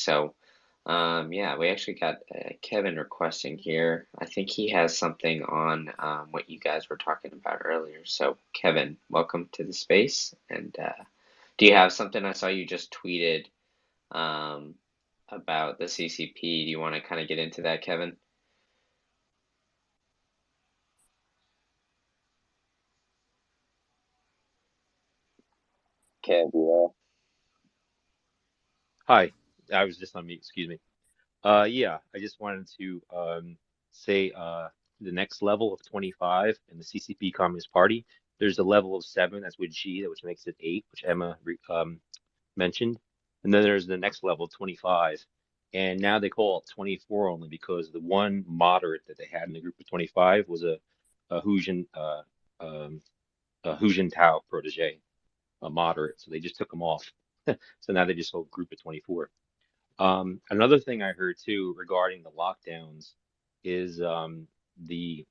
So, yeah, we actually got Kevin requesting here. I think he has something on what you guys were talking about earlier. So, Kevin, welcome to the space. And do you have something? I saw you just tweeted um, about the CCP. Do you want to kind of get into that, Kevin? Kev, Hi, I was just on mute, excuse me. Yeah, I just wanted to say the next level of 25 in the CCP Communist Party, there's a level of 7, that's with G, which makes it 8, which Emma mentioned. And then there's the next level, 25. And now they call it 24 only because the one moderate that they had in the group of 25 was a um, a Hu Jintao protege, a moderate. So they just took him off. So now they just hold group of 24. Another thing I heard too regarding the lockdowns is the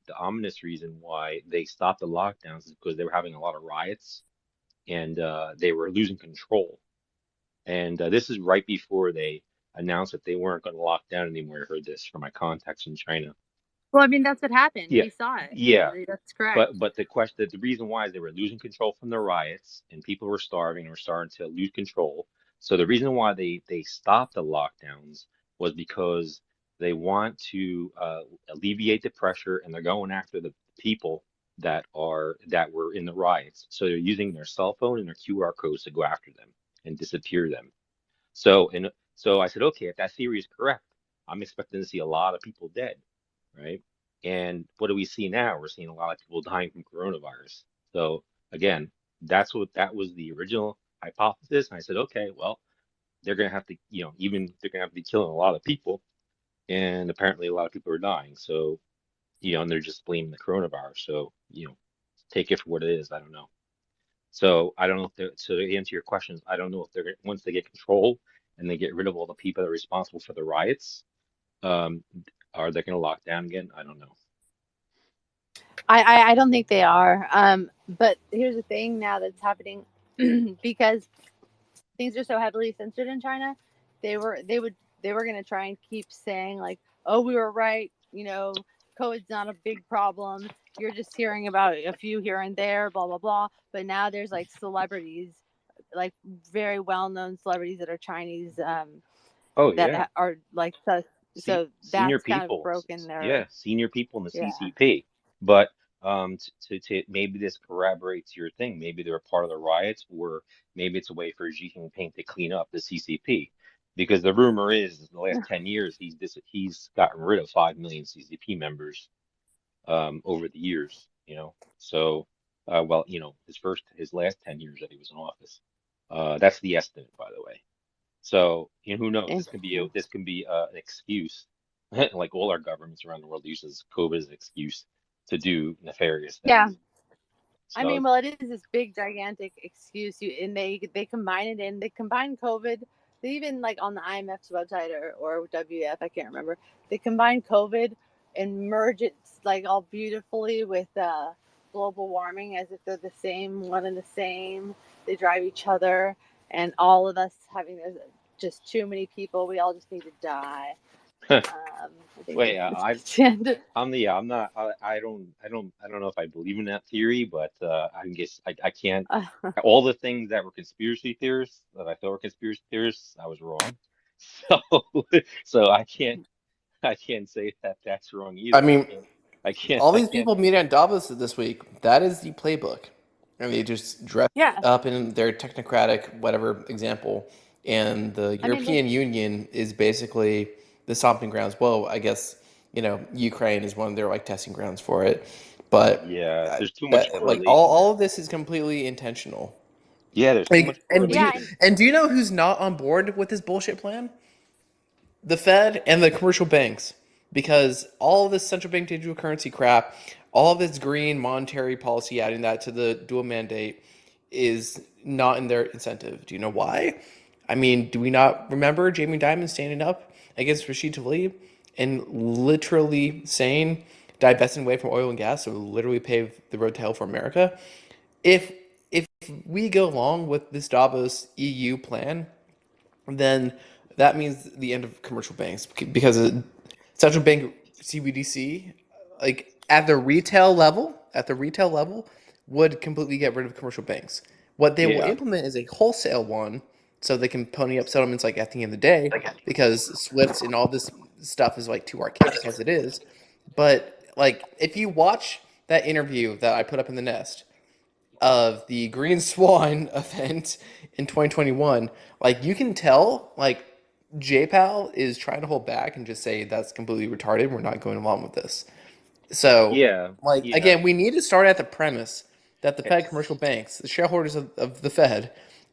the ominous reason why they stopped the lockdowns is because they were having a lot of riots and they were losing control. And this is right before they announced that they weren't going to lock down anymore. I heard this from my contacts in China. Well, I mean, that's what happened. Yeah, We saw it. yeah. That's correct. But the reason why is they were losing control from the riots and people were starving and were starting to lose control. So the reason why they stopped the lockdowns was because they want to alleviate the pressure and they're going after the people that were in the riots. So they're using their cell phone and their QR codes to go after them and disappear them. So I said, okay, if that theory is correct, I'm expecting to see a lot of people dead, right? And what do we see now? We're seeing a lot of people dying from coronavirus. So again, that was the original hypothesis. And I said, okay, well, they're gonna have to, even they're gonna have to be killing a lot of people, and apparently a lot of people are dying. So, and they're just blaming the coronavirus. So, take it for what it is. I don't know. So I don't know if so to answer your questions, I don't know if once they get control and they get rid of all the people that are responsible for the riots, um, are they going to lock down again? I don't know. I don't think they are. But here's the thing now that's happening because things are so heavily censored in China. They were going to try and keep saying like, "Oh, we were right. COVID's not a big problem. You're just hearing about a few here and there, blah blah blah." But now there's like celebrities, like very well-known celebrities that are Chinese, Oh yeah, that are like see, so senior that's kind of people, broken yeah, their senior people in the yeah. CCP. But to maybe this corroborates your thing. Maybe they're a part of the riots, or maybe it's a way for Xi Jinping to clean up the CCP. Because the rumor is, in the last 10 years, he's gotten rid of 5 million CCP members over the years, So, well, his last 10 years that he was in office. That's the estimate, by the way. So, who knows? Interesting. This can be an excuse, like all our governments around the world uses COVID as an excuse to do nefarious Yeah. things. I So, mean, well, it is this big, gigantic excuse. And they combine it in. They combine COVID. They even like on the IMF's website or WF, I can't remember. They combine COVID and merge it like all beautifully with global warming as if they're the same, one and the same. They drive each other, and all of us having there's just too many people. We all just need to die. I think wait, that's the end. I'm not, I don't know if I believe in that theory, but I guess I can't. All the things that were conspiracy theorists that I thought were conspiracy theorists, I was wrong. So, so I can't say that that's wrong I either. mean, all I these can't. people meet at Davos this week. That is the playbook. And they just dress Yeah, up in their technocratic whatever example. And the I mean, European Union is basically the stomping grounds. Well, I guess, Ukraine is one of their like testing grounds for it. But Yeah, there's too much that like correlation all there. of this is completely intentional. Yeah, there's too much Like, and do you yeah, correlation. and do you know who's not on board with this bullshit plan? The Fed and the commercial banks, because all of this central bank digital currency crap, all of this green monetary policy, adding that to the dual mandate, is not in their incentive. Do you know why? I mean, do we not remember Jamie Dimon standing up against Rashid Tlaib and literally saying divesting away from oil and gas, so literally pave the road to hell for America? If if we go along with this Davos EU plan, then that means the end of commercial banks because central bank CBDC, like at the retail level, would completely get rid of commercial banks. What they will Yeah, implement is a wholesale one, so they can pony up settlements like at the end of the day, because Swift and all this stuff is like too archaic as it is. But like if you watch that interview that I put up in the nest of the Green Swan event in 2021, like you can tell, like JPAL is trying to hold back and just say that's completely retarded. We're not going along with this. So, yeah, like yeah. again, we need to start at the premise that the Fed commercial It's banks, the shareholders of the Fed,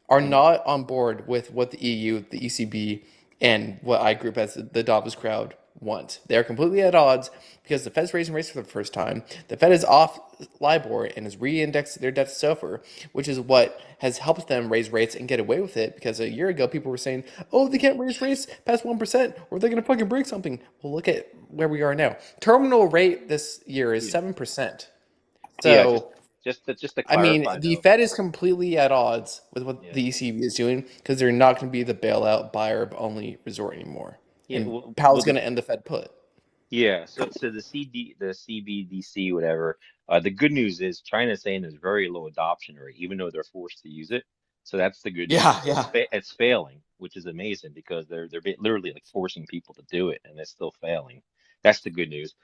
are mhm. not on board with what the EU, the ECB, and what I group as the Davos crowd want. They are completely at odds because the Fed's raising rates for the first time. The Fed is off LIBOR and has re-indexed their debt to SOFR, which is what has helped them raise rates and get away with it. Because a year ago, people were saying, "Oh, they can't raise rates past 1%, or they're gonna fucking break something." Well, look at where we are now. Terminal rate this year is Yeah, 7%. yeah. Just So, just to I mean, clarify the though. Fed is completely at odds with what Yeah, the ECB is doing because they're not going to be the bailout buyer of only resort anymore. yeah. And Well, Powell's going to end the Fed put. yeah. So the CBDC, whatever. The good news is China is saying there's very low adoption rate, even though they're forced to use it. So that's the good news. Yeah, So yeah. it's failing, which is amazing because they're literally like forcing people to do it, and it's still failing. That's the good news.